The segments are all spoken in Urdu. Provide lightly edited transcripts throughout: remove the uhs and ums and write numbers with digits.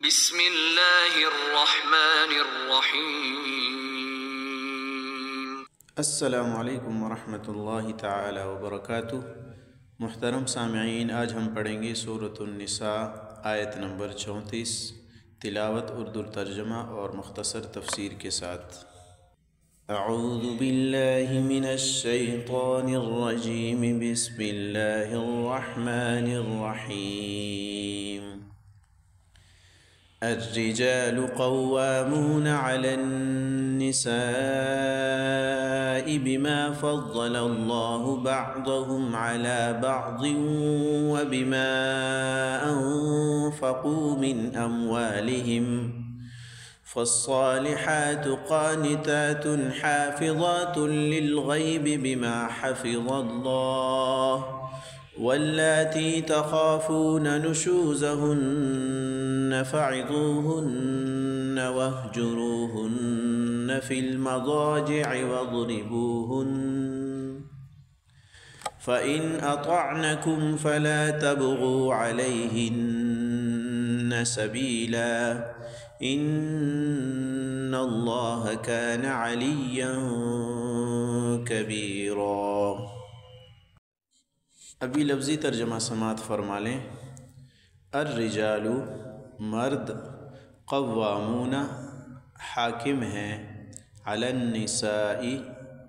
بسم اللہ الرحمن الرحیم۔ السلام علیکم ورحمۃ اللہ تعالی وبرکاتہ۔ محترم سامعین، آج ہم پڑھیں گے سورۃ النساء آیت نمبر 34، تلاوت اردو ترجمہ اور مختصر تفسیر کے ساتھ۔ اعوذ باللہ من الشیطان الرجیم، بسم اللہ الرحمن الرحیم۔ الرجال قوامون على النساء بما فضل الله بعضهم على بعض وبما أنفقوا من أموالهم، فالصالحات قانتات حافظات للغيب بما حفظ الله، واللاتي تخافون نشوزهن فعظوهن واهجروهن في المضاجع واضربوهن، فإن أطعنكم فلا تبغوا عليهن سبيلا، إن الله كان عليا كبيرا۔ ابھی لفظی ترجمہ سماعت فرما لیں۔ الرجال مرد، قوامون حاکم ہیں، علی النساء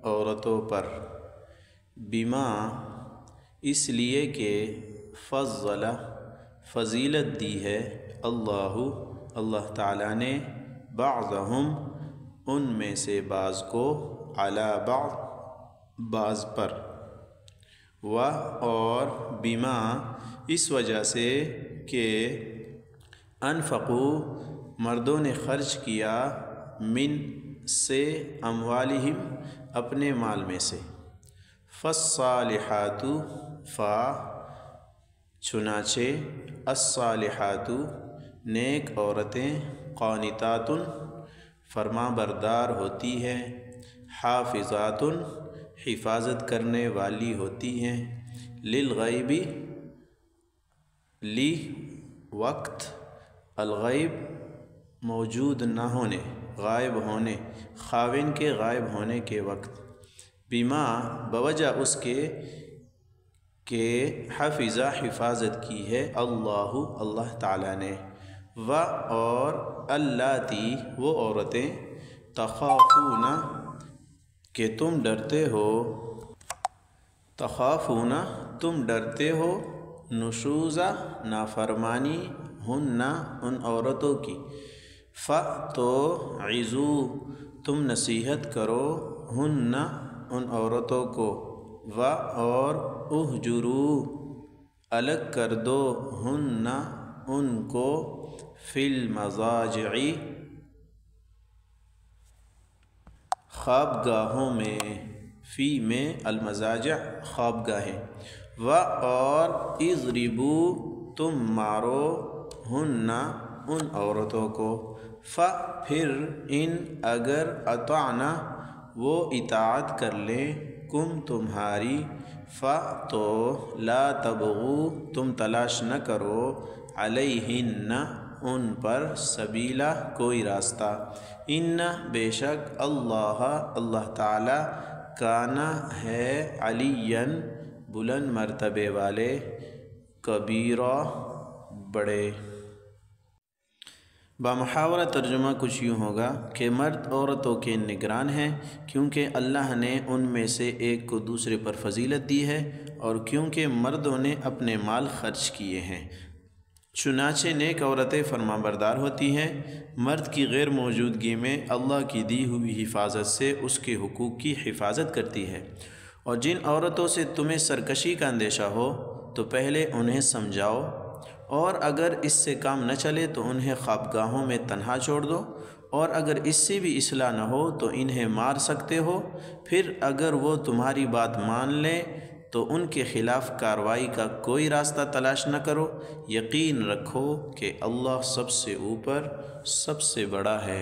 عورتوں پر، بما اس لیے کہ فضل فضیلت دی ہے اللہ تعالیٰ نے، بعضہم ان میں سے بعض کو، علی بعض پر، و اور بما اس وجہ سے کہ انفقوا مردوں نے خرچ کیا، من سے اموالہم اپنے مال میں سے، فالصالحات چنانچہ الصالحات نیک عورتیں، قانتات فرما بردار ہوتی ہیں، حافظات حفاظت کرنے والی ہوتی ہیں، للغیب لی وقت، الغیب موجود نہ ہونے، غائب ہونے، خاوند کے غائب ہونے کے وقت، بما بوجہ اس کے کہ حفظہ حفاظت کی ہے اللہ تعالیٰ نے، و اور اللاتی وہ عورتیں، تخافون کہ تم ڈرتے ہو، تخافون تم ڈرتے ہو، نشوزہ نافرمانی، ہن ان عورتوں کی، تو عزو تم نصیحت کرو، ہن ان عورتوں کو، و اور اہجرو الگ کر دو، ہن ان کو، فی المضاجع خوابگاہوں میں، فی میں المضاجع خوابگاہیں، و اور اضربو تم مارو، ہن ان عورتوں کو، پھر ان اگر اطعنا وہ اطاعت کر لیں، کم تمہاری، تو لا تبغوا تم تلاش نہ کرو، علیہن ان پر، سبیلا کوئی راستہ، ان بے شک اللہ تعالی، کانا ہے، علیاً بلند مرتبے والے، کبیرہ بڑے۔ بامحاورہ ترجمہ کچھ یوں ہوگا کہ مرد عورتوں کے نگران ہیں، کیونکہ اللہ نے ان میں سے ایک کو دوسرے پر فضیلت دی ہے، اور کیونکہ مردوں نے اپنے مال خرچ کیے ہیں، چنانچہ نیک عورتیں فرما بردار ہوتی ہیں، مرد کی غیر موجودگی میں اللہ کی دی ہوئی حفاظت سے اس کے حقوق کی حفاظت کرتی ہے، اور جن عورتوں سے تمہیں سرکشی کا اندیشہ ہو تو پہلے انہیں سمجھاؤ، اور اگر اس سے کام نہ چلے تو انہیں خوابگاہوں میں تنہا چھوڑ دو، اور اگر اس سے بھی اصلاح نہ ہو تو انہیں مار سکتے ہو، پھر اگر وہ تمہاری بات مان لیں تو ان کے خلاف کارروائی کا کوئی راستہ تلاش نہ کرو، یقین رکھو کہ اللہ سب سے اوپر، سب سے بڑا ہے۔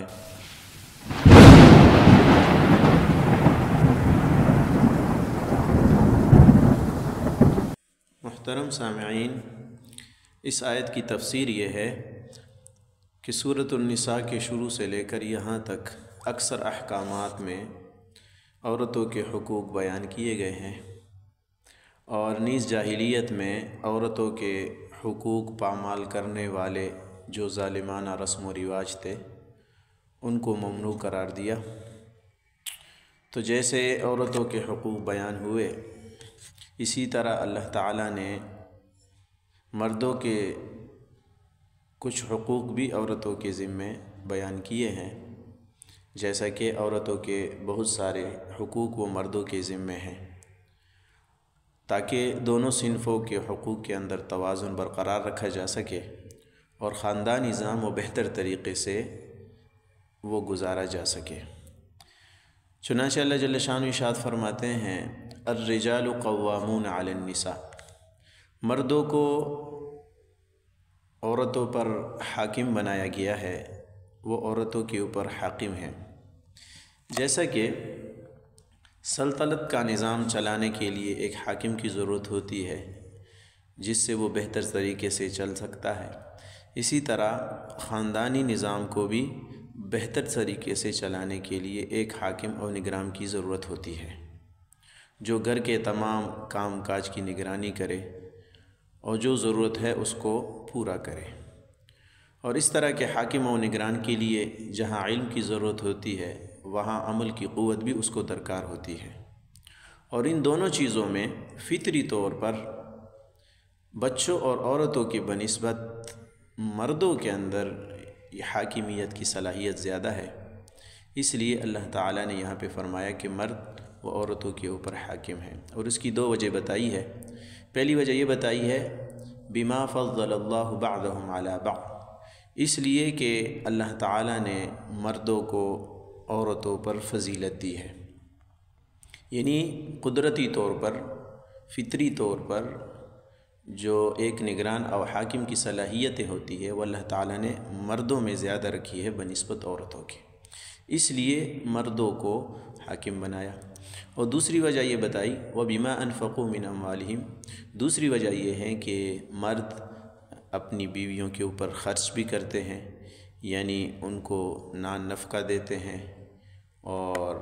محترم سامعین، اس آیت کی تفسیر یہ ہے کہ سورۃ النساء کے شروع سے لے کر یہاں تک اکثر احکامات میں عورتوں کے حقوق بیان کیے گئے ہیں، اور نیز جاہلیت میں عورتوں کے حقوق پامال کرنے والے جو ظالمانہ رسم و رواج تھے ان کو ممنوع قرار دیا۔ تو جیسے عورتوں کے حقوق بیان ہوئے، اسی طرح اللہ تعالیٰ نے مردوں کے کچھ حقوق بھی عورتوں کے ذمے بیان کیے ہیں، جیسا کہ عورتوں کے بہت سارے حقوق و مردوں کے ذمے ہیں، تاکہ دونوں صنفوں کے حقوق کے اندر توازن برقرار رکھا جا سکے اور خاندانی نظام و بہتر طریقے سے وہ گزارا جا سکے۔ چنانچہ اللہ جل شانہ ارشاد فرماتے ہیں الرجال قوامون علی النساء، مردوں کو عورتوں پر حاکم بنایا گیا ہے، وہ عورتوں کے اوپر حاکم ہیں۔ جیسا کہ سلطنت کا نظام چلانے کے لیے ایک حاکم کی ضرورت ہوتی ہے جس سے وہ بہتر طریقے سے چل سکتا ہے، اسی طرح خاندانی نظام کو بھی بہتر طریقے سے چلانے کے لیے ایک حاکم اور نگران کی ضرورت ہوتی ہے، جو گھر کے تمام کام کاج کی نگرانی کرے اور جو ضرورت ہے اس کو پورا کرے۔ اور اس طرح کے حاکم و نگران کے لیے جہاں علم کی ضرورت ہوتی ہے وہاں عمل کی قوت بھی اس کو درکار ہوتی ہے، اور ان دونوں چیزوں میں فطری طور پر بچوں اور عورتوں کی بنسبت مردوں کے اندر یہ حاکمیت کی صلاحیت زیادہ ہے، اس لیے اللہ تعالیٰ نے یہاں پہ فرمایا کہ مرد و عورتوں کے اوپر حاکم ہیں، اور اس کی دو وجہ بتائی ہے۔ پہلی وجہ یہ بتائی ہے بما فضل اللہ بعضهم علی بعض، اس لیے کہ اللہ تعالیٰ نے مردوں کو عورتوں پر فضیلت دی ہے، یعنی قدرتی طور پر فطری طور پر جو ایک نگران اور حاکم کی صلاحیتیں ہوتی ہے وہ اللہ تعالیٰ نے مردوں میں زیادہ رکھی ہے بنسبت عورتوں کے، اس لیے مردوں کو حاکم بنایا۔ اور دوسری وجہ یہ بتائی وَبِمَا أَنفَقُوا مِنْ أَمْوَالِهِمْ، دوسری وجہ یہ ہے کہ مرد اپنی بیویوں کے اوپر خرچ بھی کرتے ہیں، یعنی ان کو نان نفقہ دیتے ہیں اور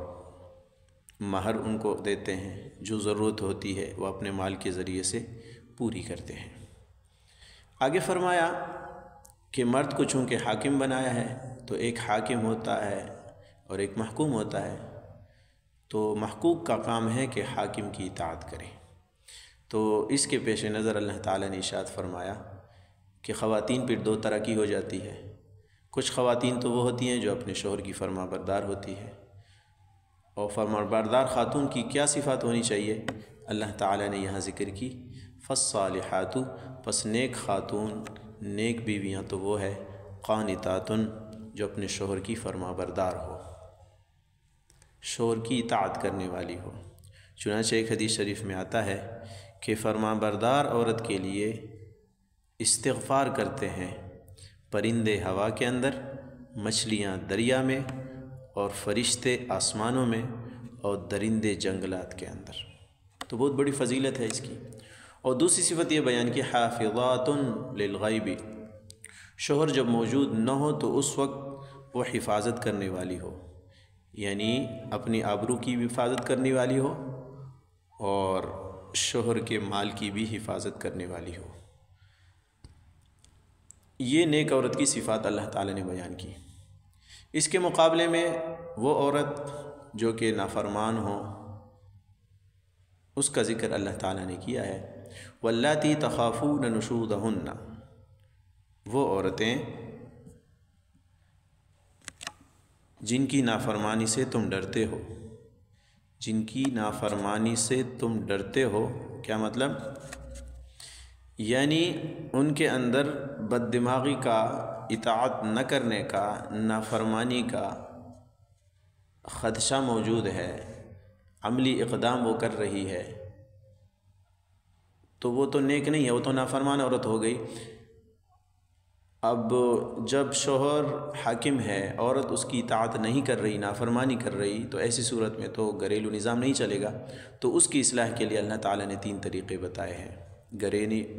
مہر ان کو دیتے ہیں، جو ضرورت ہوتی ہے وہ اپنے مال کے ذریعے سے پوری کرتے ہیں۔ آگے فرمایا کہ مرد کو چونکہ حاکم بنایا ہے تو ایک حاکم ہوتا ہے اور ایک محکوم ہوتا ہے، تو محکوم کا کام ہے کہ حاکم کی اطاعت کرے۔ تو اس کے پیش نظر اللہ تعالیٰ نے ارشاد فرمایا کہ خواتین پھر دو طرح کی ہو جاتی ہے، کچھ خواتین تو وہ ہوتی ہیں جو اپنے شوہر کی فرما بردار ہوتی ہے، اور فرما بردار خاتون کی کیا صفات ہونی چاہیے اللہ تعالیٰ نے یہاں ذکر کی فالصالحات، پس نیک خاتون نیک بیویاں تو وہ ہے قانتات، جو اپنے شوہر کی فرما بردار ہو، شوہر کی اطاعت کرنے والی ہو۔ چنانچہ ایک حدیث شریف میں آتا ہے کہ فرما بردار عورت کے لیے استغفار کرتے ہیں پرندے ہوا کے اندر، مچھلیاں دریا میں، اور فرشتے آسمانوں میں، اور درندے جنگلات کے اندر۔ تو بہت بڑی فضیلت ہے اس کی۔ اور دوسری صفت یہ بیان کی حافظات للغیب، شوہر جب موجود نہ ہو تو اس وقت وہ حفاظت کرنے والی ہو، یعنی اپنی آبرو کی بھی حفاظت کرنے والی ہو اور شوہر کے مال کی بھی حفاظت کرنے والی ہو۔ یہ نیک عورت کی صفات اللہ تعالیٰ نے بیان کی۔ اس کے مقابلے میں وہ عورت جو کہ نافرمان ہو اس کا ذکر اللہ تعالیٰ نے کیا ہے واللاتی تخافون نشوزہن، وہ عورتیں جن کی نافرمانی سے تم ڈرتے ہو، جن کی نافرمانی سے تم ڈرتے ہو، کیا مطلب؟ یعنی ان کے اندر بد دماغی کا، اطاعت نہ کرنے کا، نافرمانی کا خدشہ موجود ہے، عملی اقدام وہ کر رہی ہے، تو وہ تو نیک نہیں ہے، وہ تو نافرمان عورت ہو گئی۔ اب جب شوہر حاکم ہے، عورت اس کی اطاعت نہیں کر رہی، نافرمانی کر رہی، تو ایسی صورت میں تو گھریلو نظام نہیں چلے گا۔ تو اس کی اصلاح کے لیے اللہ تعالیٰ نے 3 طریقے بتائے ہیں۔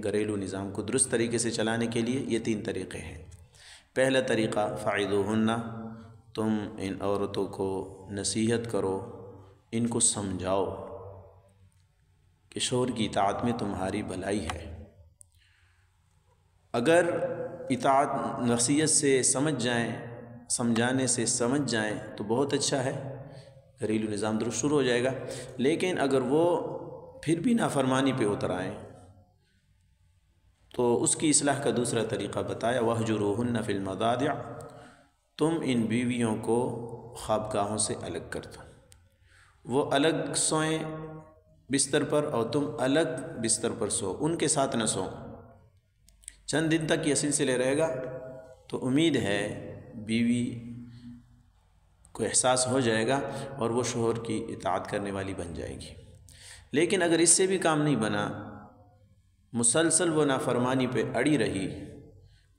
گھریلو نظام کو درست طریقے سے چلانے کے لیے یہ 3 طریقے ہیں۔ پہلا طریقہ فعظوہن، تم ان عورتوں کو نصیحت کرو، ان کو سمجھاؤ کہ شوہر کی اطاعت میں تمہاری بھلائی ہے۔ اگر اطاعت نصیحت سے سمجھ جائیں، سمجھانے سے سمجھ جائیں تو بہت اچھا ہے، گھریلو نظام درست شروع ہو جائے گا۔ لیکن اگر وہ پھر بھی نافرمانی پہ اتر آئیں تو اس کی اصلاح کا دوسرا طریقہ بتایا، وَاهْجُرُوهُنَّ فِي الْمَضَاجِعِ، تم ان بیویوں کو خوابگاہوں سے الگ کر دو، وہ الگ سوئیں بستر پر اور تم الگ بستر پر سو، ان کے ساتھ نہ سو۔ چند دن تک یہ سلسلے رہے گا تو امید ہے بیوی کو احساس ہو جائے گا اور وہ شوہر کی اطاعت کرنے والی بن جائے گی۔ لیکن اگر اس سے بھی کام نہیں بنا، مسلسل وہ نافرمانی پہ اڑی رہی،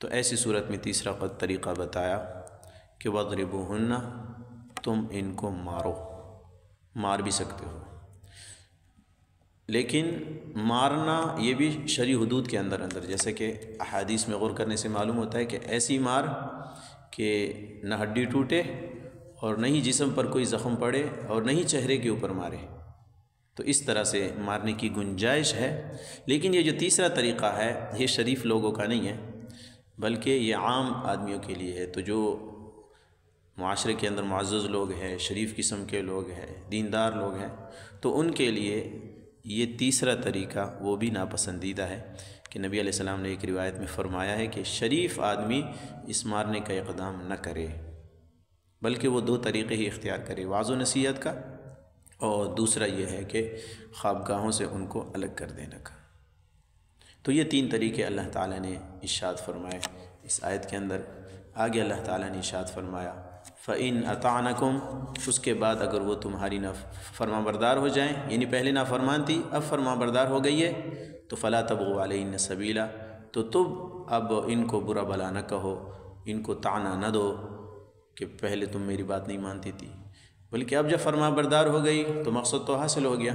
تو ایسی صورت میں تیسرا طریقہ بتایا کہ وَاضْرِبُوهُنَّ، تم ان کو مارو، مار بھی سکتے ہو، لیکن مارنا یہ بھی شرعی حدود کے اندر جیسے کہ احادیث میں غور کرنے سے معلوم ہوتا ہے کہ ایسی مار کہ نہ ہڈی ٹوٹے اور نہ ہی جسم پر کوئی زخم پڑے اور نہ ہی چہرے کے اوپر مارے، تو اس طرح سے مارنے کی گنجائش ہے۔ لیکن یہ جو تیسرا طریقہ ہے یہ شریف لوگوں کا نہیں ہے، بلکہ یہ عام آدمیوں کے لیے ہے۔ تو جو معاشرے کے اندر معزز لوگ ہیں، شریف قسم کے لوگ ہیں، دیندار لوگ ہیں، تو ان کے لیے یہ تیسرا طریقہ وہ بھی ناپسندیدہ ہے کہ نبی علیہ السلام نے ایک روایت میں فرمایا ہے کہ شریف آدمی اس مارنے کا اقدام نہ کرے، بلکہ وہ دو طریقے ہی اختیار کرے، وعظ و نصیحت کا، اور دوسرا یہ ہے کہ خوابگاہوں سے ان کو الگ کر دینے کا۔ تو یہ تین طریقے اللہ تعالیٰ نے ارشاد فرمائے اس آیت کے اندر۔ آگے اللہ تعالیٰ نے ارشاد فرمایا فَإِنْ أَطَعْنَكُمْ، اس کے بعد اگر وہ تمہاری فرما بردار ہو جائیں، یعنی پہلے نافرمان تھی اب فرما بردار ہو گئی ہے، تو فَلَا تَبْغُوا عَلَيْهِنَّ سَبِيلًا، تو تم اب ان کو برا بھلا نہ کہو، ان کو طعنہ نہ دو کہ پہلے تم میری بات نہیں مانتی تھی، بلکہ اب جب فرما بردار ہو گئی تو مقصد تو حاصل ہو گیا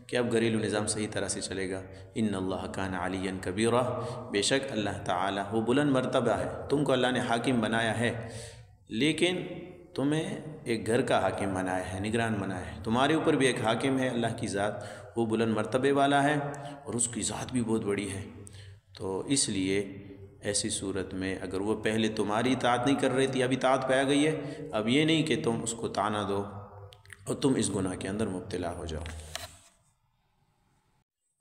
کہ اب گھریلو نظام صحیح طرح سے چلے گا۔ ان اللہ کان علیٰ کبیرہ، بے شک اللہ تعالیٰ وہ بلند مرتبہ ہے، تم کو اللہ نے حاکم بنایا ہے، لیکن تمہیں ایک گھر کا حاکم بنایا ہے، نگران بنایا ہے، تمہارے اوپر بھی ایک حاکم ہے، اللہ کی ذات وہ بلند مرتبے والا ہے اور اس کی ذات بھی بہت بڑی ہے۔ تو اس لیے ایسی صورت میں اگر وہ پہلے تمہاری اطاعت نہیں کر رہی تھی، اب اطاعت پہ آ گئی ہے، اب یہ نہیں کہ تم اس کو طعنہ دو اور تم اس گناہ کے اندر مبتلا ہو جاؤ۔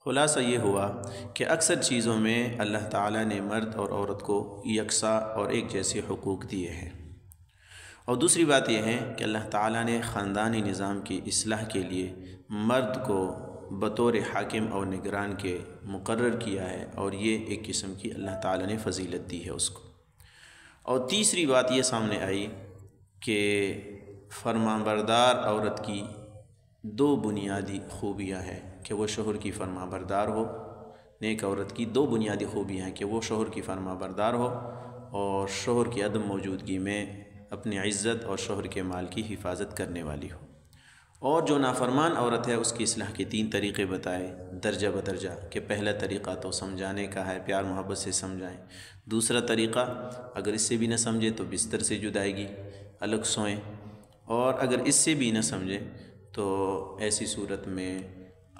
خلاصہ یہ ہوا کہ اکثر چیزوں میں اللہ تعالیٰ نے مرد اور عورت کو یکساں اور ایک جیسے حقوق دیے ہیں، اور دوسری بات یہ ہے کہ اللہ تعالیٰ نے خاندانی نظام کی اصلاح کے لیے مرد کو بطور حاکم اور نگران کے مقرر کیا ہے، اور یہ ایک قسم کی اللہ تعالیٰ نے فضیلت دی ہے اس کو۔ اور تیسری بات یہ سامنے آئی کہ فرمانبردار عورت کی دو بنیادی خوبیاں ہیں کہ وہ شوہر کی فرمانبردار ہو۔ نیک عورت کی دو بنیادی خوبیاں ہیں کہ وہ شوہر کی فرمانبردار ہو اور شوہر کی عدم موجودگی میں اپنی عزت اور شوہر کے مال کی حفاظت کرنے والی ہو۔ اور جو نافرمان عورت ہے اس کی اصلاح کے تین طریقے بتائے درجہ بدرجہ، کہ پہلا طریقہ تو سمجھانے کا ہے، پیار محبت سے سمجھائیں۔ دوسرا طریقہ اگر اس سے بھی نہ سمجھے تو بستر سے جدائیگی، الگ سوئیں، اور اگر اس سے بھی نہ سمجھے تو ایسی صورت میں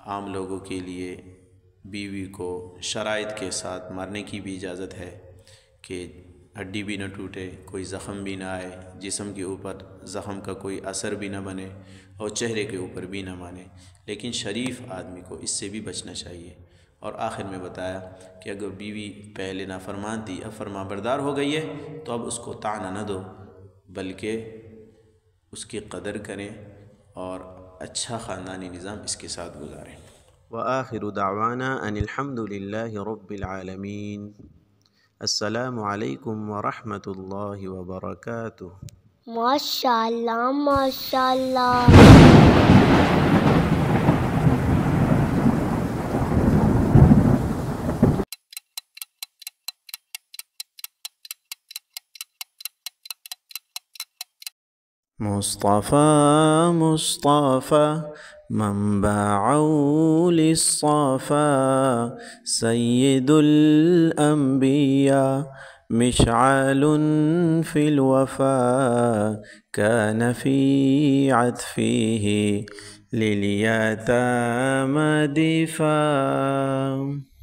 عام لوگوں کے لیے بیوی کو شرائط کے ساتھ مارنے کی بھی اجازت ہے کہ ہڈی بھی نہ ٹوٹے، کوئی زخم بھی نہ آئے، جسم کے اوپر زخم کا کوئی اثر بھی نہ بنے اور چہرے کے اوپر بھی نہ مانے، لیکن شریف آدمی کو اس سے بھی بچنا چاہیے۔ اور آخر میں بتایا کہ اگر بیوی پہلے نافرمان تھی اب فرمان بردار ہو گئی ہے تو اب اس کو طعنہ نہ دو، بلکہ اس کی قدر کریں اور اچھا خاندانی نظام اس کے ساتھ گزاریں۔ وآخر دعوانا ان الحمد للہ رب العالمین۔ السلام علیکم ورحمۃ اللہ وبرکاتہ۔ ماشاءاللہ ماشاءاللہ۔ مصطفى مصطفى منبع للصفا سيد الأنبياء مشعل في الوفا كان في عطفه لليتامى دفاع.